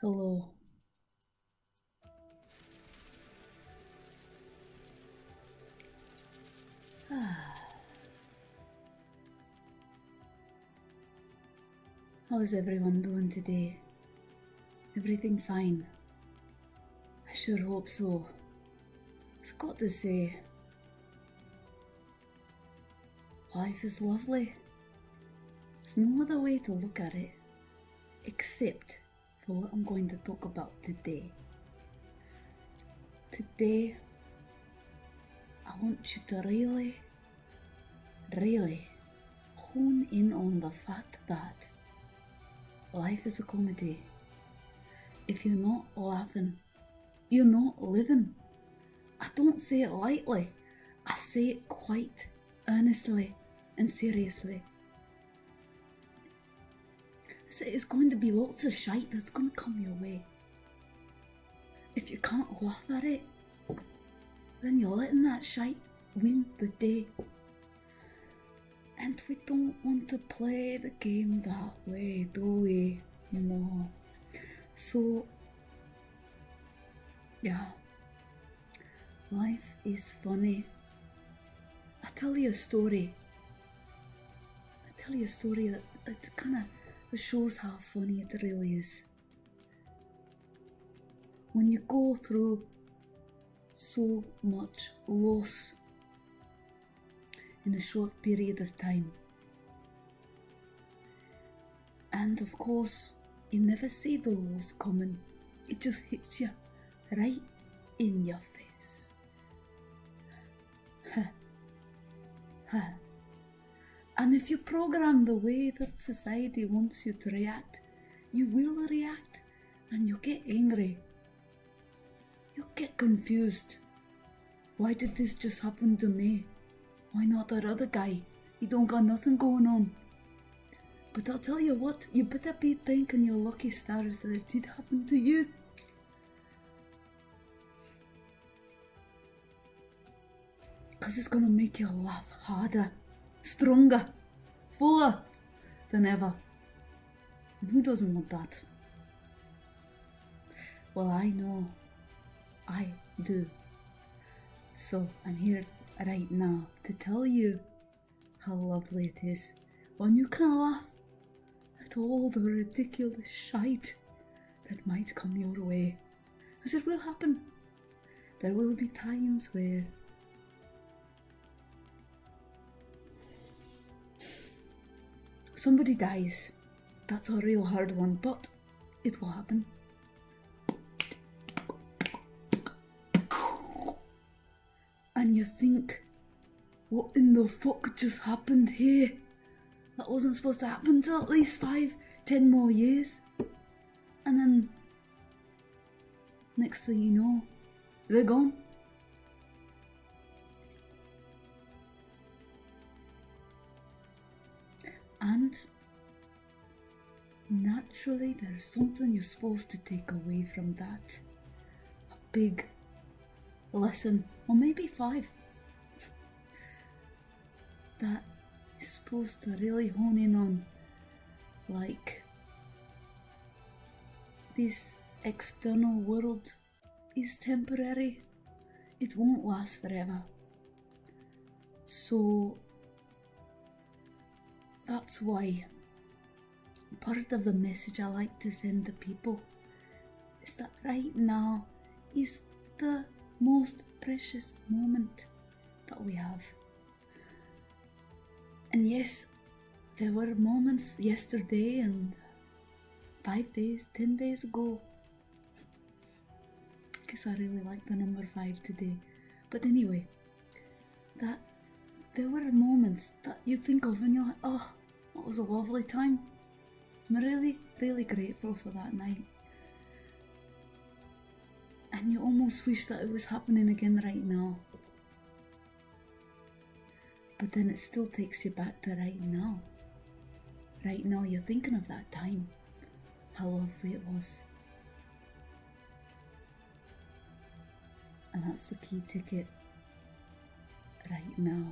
Hello. How's everyone doing today? Everything fine? I sure hope so. I've got to say, life is lovely. There's no other way to look at it, except for what I'm going to talk about today. Today, I want you to really hone in on the fact that life is a comedy. If you're not laughing, you're not living. I don't say it lightly. I say it quite earnestly and seriously. I say it's going to be lots of shite that's going to come your way. If you can't laugh at it, then you're letting that shite win the day. And we don't want to play the game that way, do we? No. So, yeah. Life is funny. I tell you a story that kind of shows how funny it really is. When you go through so much loss in a short period of time, and of course you never see the loss coming, it just hits you right in your face. And if you program the way that society wants you to react, you will react, and you'll get angry. You'll get confused. Why did this just happen to me? Why not that other guy? He don't got nothing going on. But I'll tell you what, you better be thanking your lucky stars that it did happen to you. Because it's gonna make you laugh harder, stronger, fuller than ever. And who doesn't want that? Well, I know. I do. So I'm here right now to tell you how lovely it is when you can laugh at all the ridiculous shite that might come your way. Because it will happen. There will be times where somebody dies. That's a real hard one, but it will happen. And you think, what in the fuck just happened here? That wasn't supposed to happen till at least 5-10 more years. And then, next thing you know, they're gone. And naturally, there's something you're supposed to take away from that. A big lesson, or maybe 5, that is supposed to really hone in on. Like, this external world is temporary. It won't last forever. So that's why part of the message I like to send to people is that right now is the most precious moment that we have. And yes, there were moments yesterday and 5 days, 10 days ago. I guess I really like the number 5 today. But anyway, that there were moments that you think of and you're like, oh, that was a lovely time. I'm really, really grateful for that night. And you almost wish that it was happening again right now. But then it still takes you back to right now. Right now you're thinking of that time, how lovely it was. And that's the key ticket. Right now.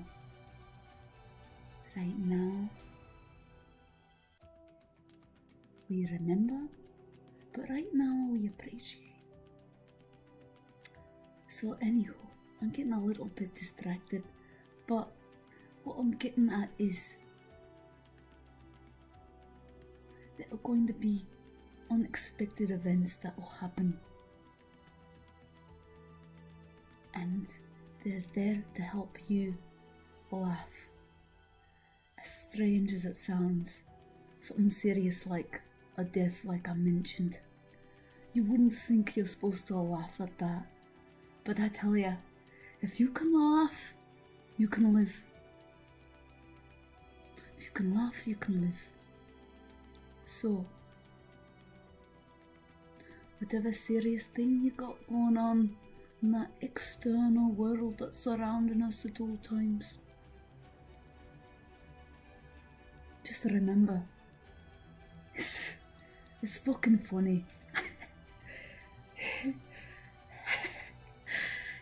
Right now. We remember But right now we appreciate. So anyhow, I'm getting a little bit distracted, but what I'm getting at is there are going to be unexpected events that will happen, and they're there to help you laugh. As strange as it sounds, something serious like a death like I mentioned, you wouldn't think you're supposed to laugh at that, but I tell ya, if you can laugh, you can live. If you can laugh, you can live. So, whatever serious thing you got going on in that external world that's surrounding us at all times, just remember, it's fucking funny.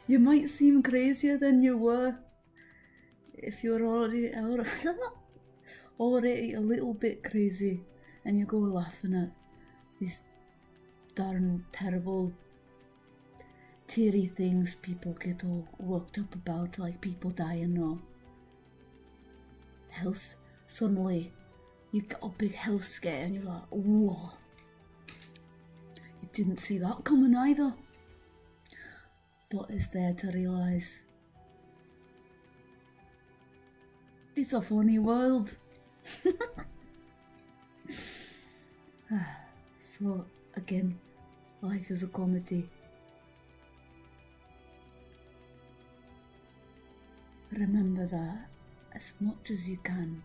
You might seem crazier than you were if you're already a little bit crazy and you go laughing at these darn terrible teary things people get all worked up about, like people dying or health. Suddenly you get a big health scare and you're like, whoa, you didn't see that coming either. But it's there to realise it's a funny world. So again, life is a comedy. Remember that as much as you can.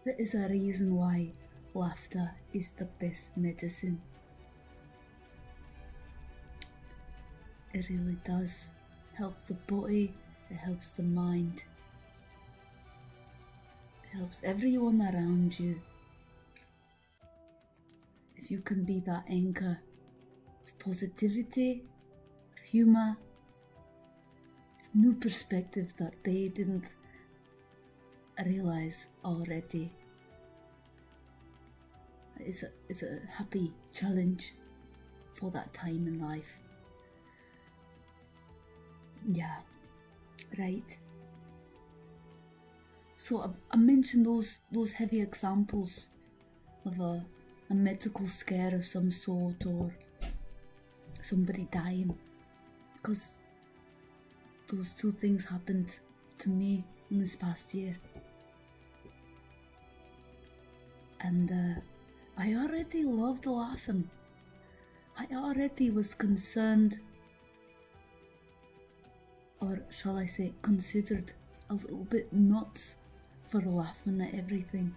There is a reason why laughter is the best medicine. It really does help the body, it helps the mind, it helps everyone around you. If you can be that anchor of positivity, of humour, of new perspective that they didn't realise already, it's a happy challenge for that time in life. Yeah, right. So I mentioned those heavy examples of a medical scare of some sort or somebody dying, because those two things happened to me in this past year. And I already loved laughing. I already was concerned, or shall I say considered, a little bit nuts for laughing at everything.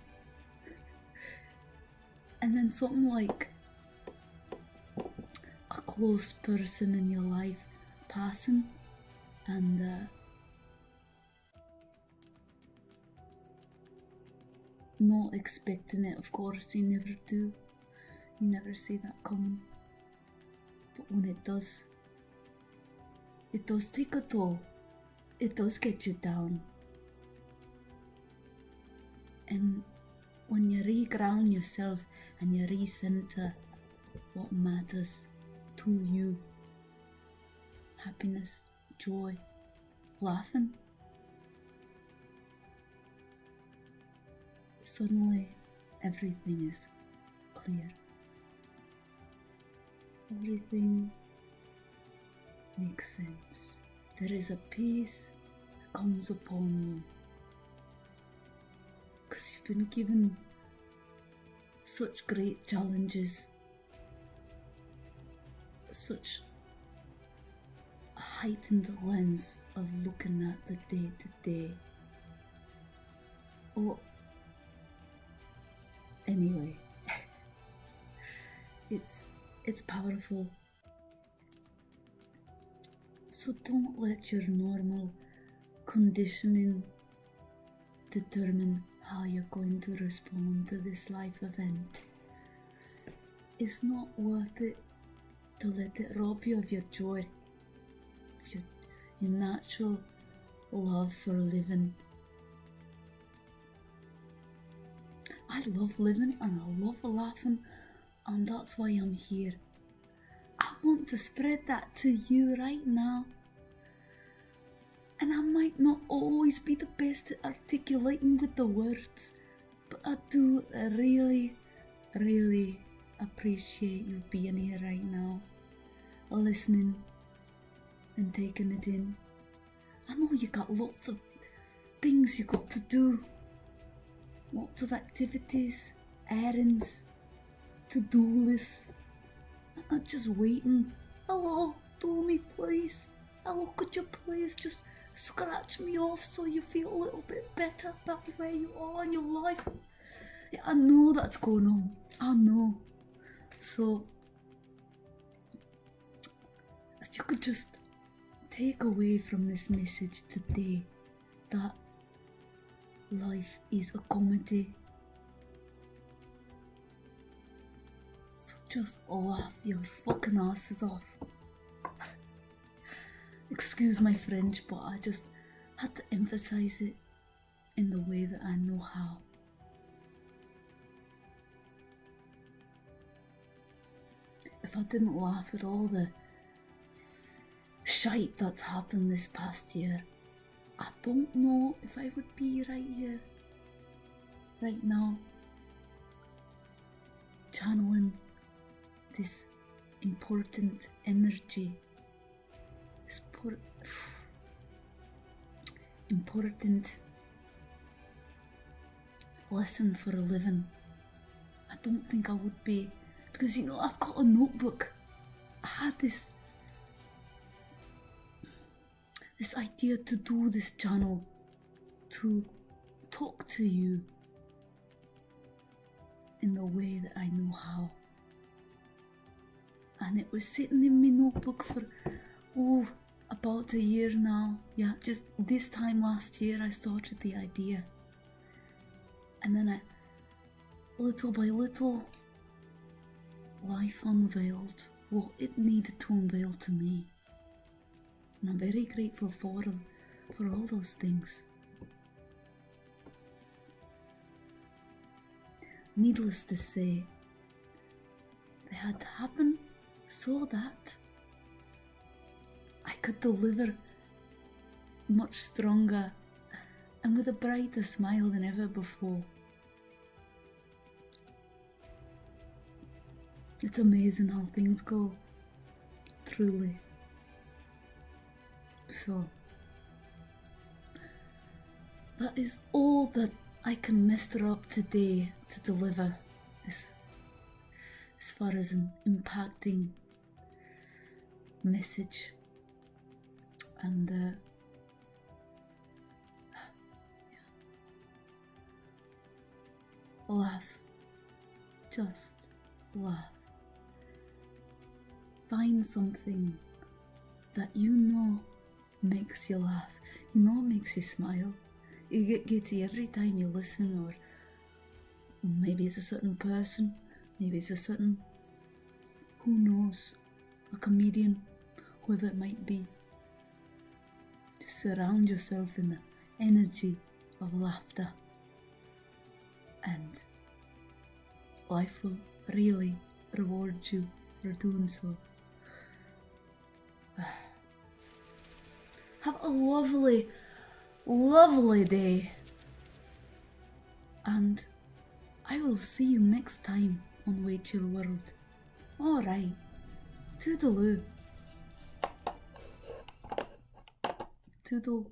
And then something like a close person in your life passing, and not expecting it, of course, you never do. You never see that coming. But when it does take a toll. It does get you down. And when you reground yourself and you recenter what matters to you, happiness, joy, laughing, suddenly everything is clear. Everything makes sense. There is a peace that comes upon you because you've been given such great challenges, such a heightened lens of looking at the day to day. Oh, anyway, it's powerful. So don't let your normal conditioning determine how you're going to respond to this life event. It's not worth it to let it rob you of your joy, of your natural love for living. I love living and I love laughing, and that's why I'm here. I want to spread that to you right now. And I might not always be the best at articulating with the words, but I do really, really appreciate you being here right now, listening and taking it in. I know you got lots of things you got to do, lots of activities, errands, to-do lists. I'm just waiting. Hello, do me please. Hello, could you please just scratch me off so you feel a little bit better about where you are in your life? Yeah, I know that's going on. I know. So, if you could just take away from this message today that life is a comedy. So just laugh your fucking asses off. Excuse my French, but I just had to emphasize it in the way that I know how. If I didn't laugh at all the shite that's happened this past year, I don't know if I would be right here, right now, channeling this important energy, this important lesson for a living. I don't think I would be, because I've got a notebook. I had this idea to do this channel, to talk to you in the way that I know how. And it was sitting in my notebook for, about a year now. Yeah, just this time last year I started the idea. And then little by little, life unveiled what it needed to unveil to me. And I'm very grateful for all those things. Needless to say, they had to happen so that I could deliver much stronger and with a brighter smile than ever before. It's amazing how things go, truly. So, that is all that I can muster up today to deliver as far as an impacting message. And laugh, just laugh. Find something that you know makes you laugh, makes you smile. You get giddy every time you listen, or maybe it's a certain person, maybe it's a certain, who knows, a comedian, whoever it might be. Just surround yourself in the energy of laughter, and life will really reward you for doing so. Have a lovely, lovely day, and I will see you next time on WayChill World. Alright, toodaloo. Toodaloo.